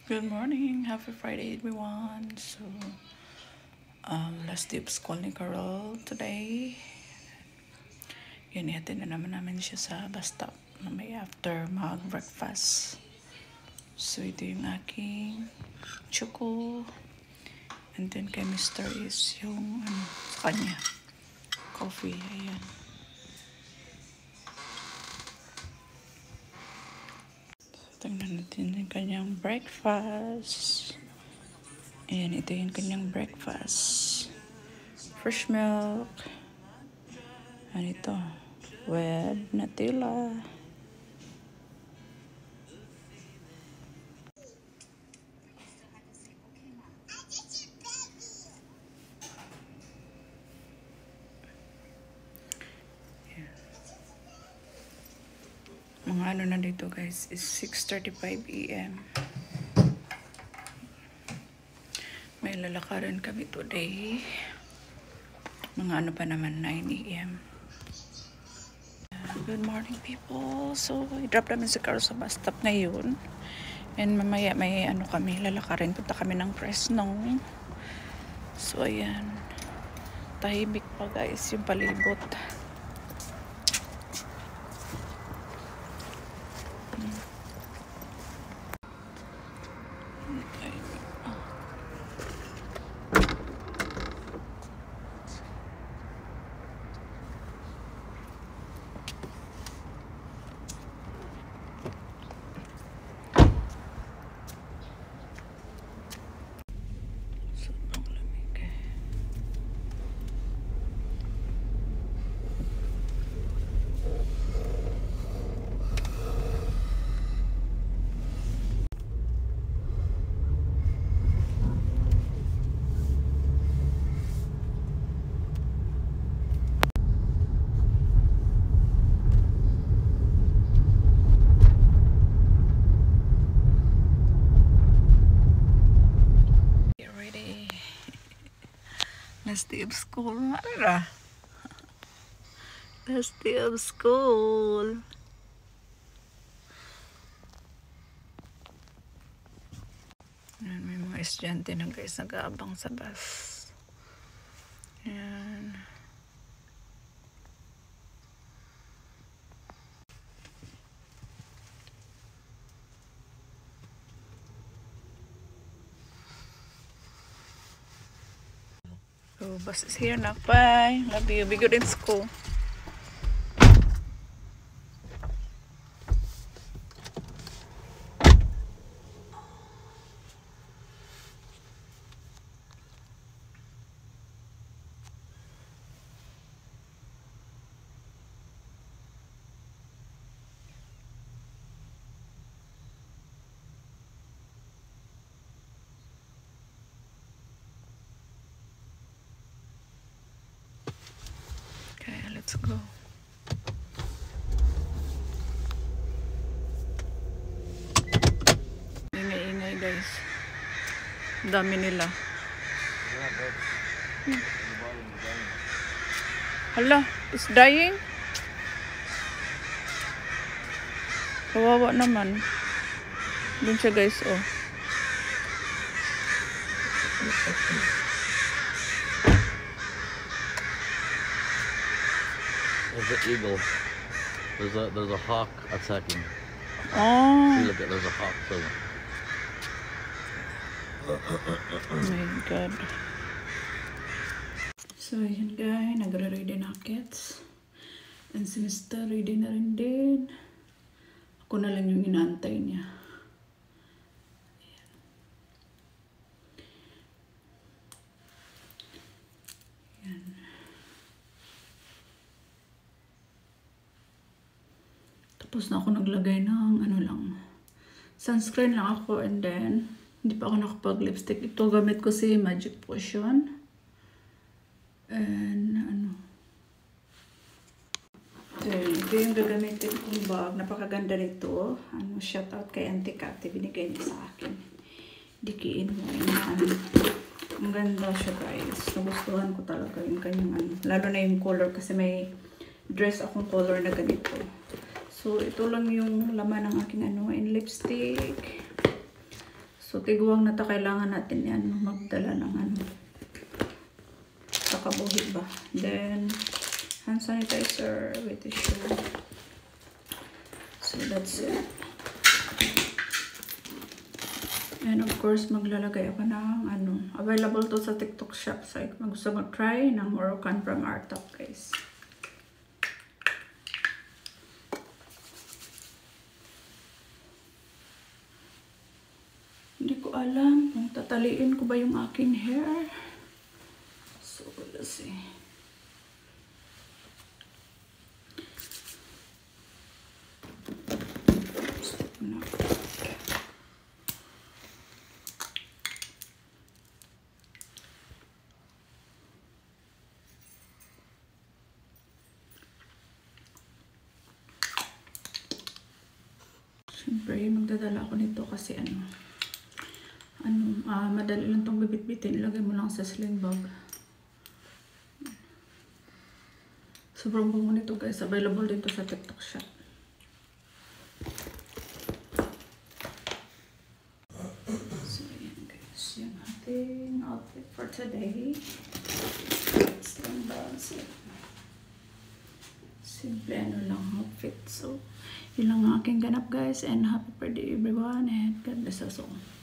Good morning, happy Friday everyone. So, last day of school ni Carol today. Yun, ihatid na namin siya sa bus stop na may after mag-breakfast. So, ito yung aking choco. And then kay Mr. is yung sa kanya, coffee. Ayan. Tingnan natin yung kanyang breakfast. Ayan, ito yung kanyang breakfast. Fresh milk. Ano ito? With Nutella. Mga ano na dito guys is 6:35 AM. May lalakaran kami today. Mga ano pa naman 9 AM. Good morning people. So, i-drop namin si Carl sa bus stop ngayon. And mamaya may ano kami, lalakarin. Punta kami ng Fresno. So, ayan. Tahimik pa guys yung palibot. Last day of school. Ano na? Last day of school. Ayan, may mga estudyante na guys nag-aabang sa bus. Ayan. So, bus is here na. Bye. Love you. Be good in school. Okay, let's go. Ingay-ingay guys. Dami nila. Hala, it's dying. Kawawa naman. Doon siya guys, oh. There's an eagle. There's a hawk attacking. Oh. See, look at there's a hawk. So. Oh my God. So yun guys, nagre-ready na kids. And si Mr. ready na rin din. Ako na lang yung inaantay niya. Ayan. Tapos na ako naglagay ng ano lang. Sunscreen lang ako and then hindi pa ako nakapag-lipstick. Ito gamit ko si Magic Potion. And ano. Ito yung gagamitin kong bag. Napakaganda nito. Ano, shout out kay Auntie Cathy. Binigay niya sa akin. Dikiin mo. Yan. Ang ganda siya guys. Nagustuhan ko talaga yung kanyang ano. Lalo na yung color kasi may dress akong color na ganito. So, ito lang yung laman ng aking ano, in lipstick. So, tiguang na to, kailangan natin yan magdala ng ano, sa kabuhi ba. Then, hand sanitizer with tissue. So, that's it. And of course, maglalagay ako ng ano, available to sa TikTok shop. So, kung gusto mag-try ng Moroccan from Artop, guys. Hindi ko alam kung tataliin ko ba yung aking hair. So, let's see. Stop na. Siyempre, magdadala ako nito kasi madali lang itong bibit-bitin. Ilagay mo lang sa sling bag. Sobrang bango nito, guys. Available dito sa TikTok shop. So, yan, guys. Yung ating outfit for today. Sling bags. Simple lang outfit. So, yun lang ang aking ganap, guys. And happy birthday, everyone. And God bless us all.